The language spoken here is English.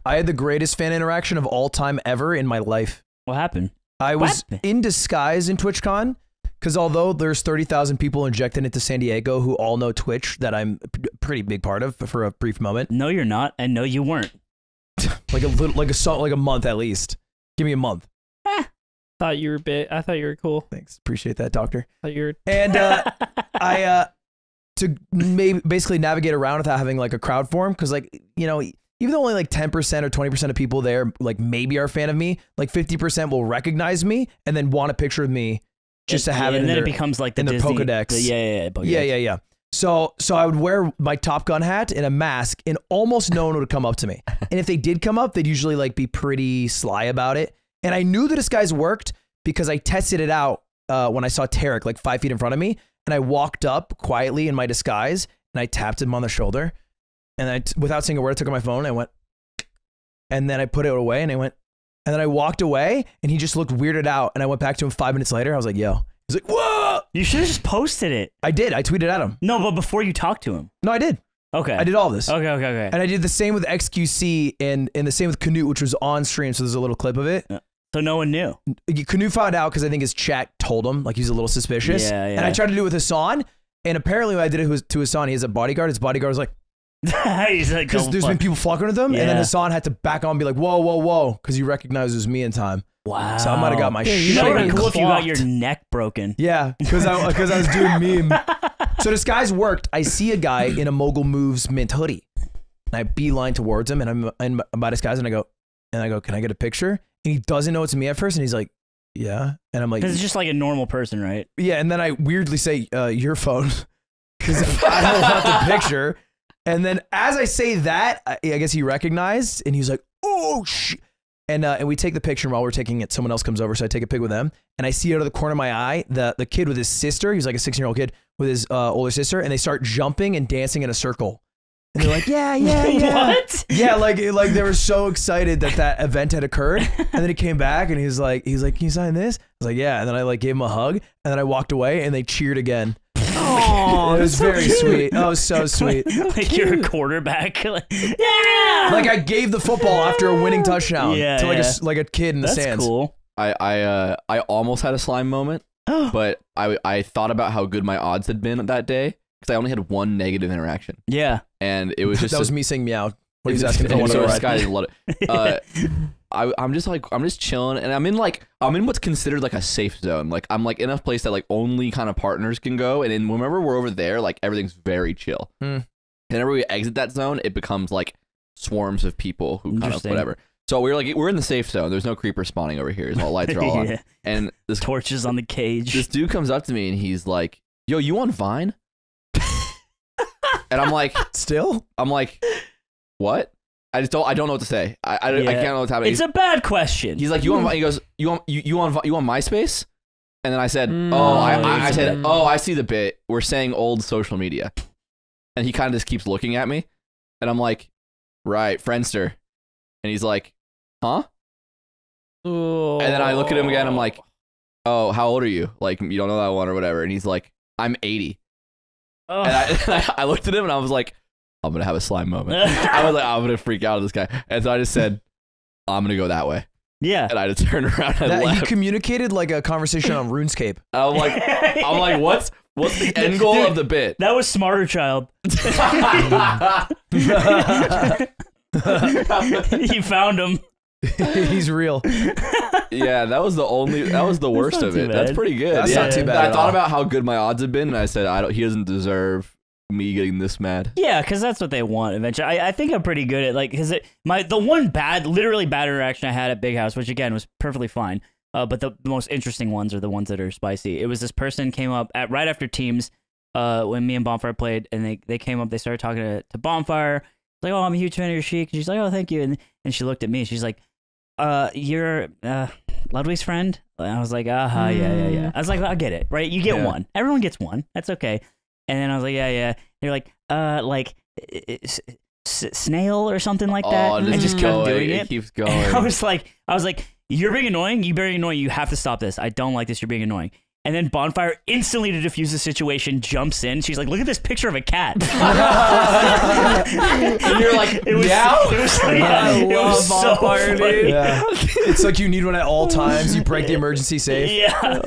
I had the greatest fan interaction of all time ever in my life. What happened? I was in disguise in TwitchCon because although there's 30,000 people injected into San Diego who all know Twitch that I'm a pretty big part of for a brief moment. No, you're not, and no, you weren't. like a month at least. Give me a month. Thought you were I thought you were cool. Thanks, appreciate that, doctor. Thought you were. And to basically navigate around without having like a crowd form, because like even though only like 10% or 20% of people there like maybe are a fan of me, like 50% will recognize me and then want a picture of me just to have it in and then their, it becomes like the in their Disney, Pokedex. Pokedex. Yeah. So I would wear my Top Gun hat and a mask, and almost no one would come up to me. And if they did come up, they'd usually like be pretty sly about it. And I knew the disguise worked because I tested it out when I saw Tarek like 5 feet in front of me, and I walked up quietly in my disguise and I tapped him on the shoulder. And I, without saying a word, I took out my phone and I went, and then I put it away and I went, and then I walked away and he just looked weirded out. And I went back to him 5 minutes later. I was like, yo, he's like, whoa. You should have just posted it. I did. I tweeted at him. No, but before you talked to him. No, I did. Okay. I did all this. Okay. And I did the same with XQC and the same with Canute, which was on stream. So there's a little clip of it. So no one knew. Canute found out because I think his chat told him, like he's a little suspicious. Yeah. And I tried to do it with Hassan. And apparently when I did it to Hassan, he has a bodyguard. His bodyguard was like, he's like, because there's been people flocking with him, and then Hassan had to back on and be like, whoa, because he recognized it was me in time. Wow. So I might have got my shit. That would have been cool if you got your neck broken. Yeah, because I was doing meme. So disguise worked. I see a guy in a Mogul Moves mint hoodie, and I beeline towards him, and I'm by disguise, and I go, can I get a picture? And he doesn't know it's me at first, and he's like, yeah, and I'm like, because it's just like a normal person, right? Yeah, and then I weirdly say, your phone, because I don't want the picture. And then as I say that, I guess he recognized, and he's like, oh, shit. And we take the picture, and while we're taking it, someone else comes over, so I take a pic with them, and I see out of the corner of my eye, the kid with his sister, he's like a 16-year-old kid with his older sister, and they start jumping and dancing in a circle. And they're like, yeah. What? Yeah, like they were so excited that event had occurred. And then he came back, and he's like, can you sign this? I was like, yeah. And then I like gave him a hug, and then I walked away, and they cheered again. Oh, it was very sweet. Oh, it was so sweet. Like you're a quarterback. Like, like I gave the football after a winning touchdown to like a kid in the stands. That's cool. I almost had a slime moment, but I thought about how good my odds had been that day because I only had one negative interaction. Yeah, and it was just that was me saying meow. What he's asking for. This guy loved it. I'm just chilling, and I'm in what's considered like a safe zone. Like I'm like in a place that like only kind of partners can go, and then whenever we're over there, like everything's very chill. And whenever we exit that zone, it becomes like swarms of people who kind of whatever. So we're in the safe zone. There's no creeper spawning over here. All lights are all on, and this torches on the cage. This dude comes up to me and he's like, "Yo, you on Vine?" And I'm like, "Still?" I'm like, "What?" I don't know what to say. I can't know what's happening. It's a bad question. He's like, "You on?" He goes, "You on MySpace?" And then I said, I said, I see the bit. We're saying old social media, and he kind of just keeps looking at me, and I'm like, "Right, Friendster," and he's like, "Huh?" Oh. And then I look at him again. I'm like, "Oh, how old are you? Like, you don't know that one or whatever?" And he's like, "I'm 80." And I looked at him and I was like, I'm gonna have a slime moment. I was like, I'm gonna freak out at this guy, and so I just said, I'm gonna go that way. Yeah. And I just turned around and left. He communicated like a conversation on RuneScape. I'm like, what's the end goal of the bit? That was Smarter Child. He found him. He's real. Yeah, that was the worst of it. That's pretty good. That's not too bad. I thought about how good my odds had been, and I said, he doesn't deserve me getting this mad. Yeah, because that's what they want eventually. I think I'm pretty good at like, because the one literally bad interaction I had at Big House, which again was perfectly fine, but the most interesting ones are the ones that are spicy. It was this person came up right after teams when me and Bonfire played, and they came up, they started talking to Bonfire, like, oh, I'm a huge fan of your Sheik. She's like, oh, thank you, and she looked at me, she's like, you're Ludwig's friend? And I was like, yeah. I was like, I get it, right? You get one. Everyone gets one. That's okay. And then I was like, yeah. They're like, snail or something like that. Oh, and just kept doing it. It keeps going. I was like, you're being annoying. You're being annoying. You have to stop this. I don't like this. You're being annoying. And then Bonfire, instantly to diffuse the situation, jumps in. She's like, look at this picture of a cat. And you're like, It was, yeah. it was, yeah, it was so Bonfire, funny. dude. Yeah. It's like you need one at all times. You break the emergency safe. Yeah.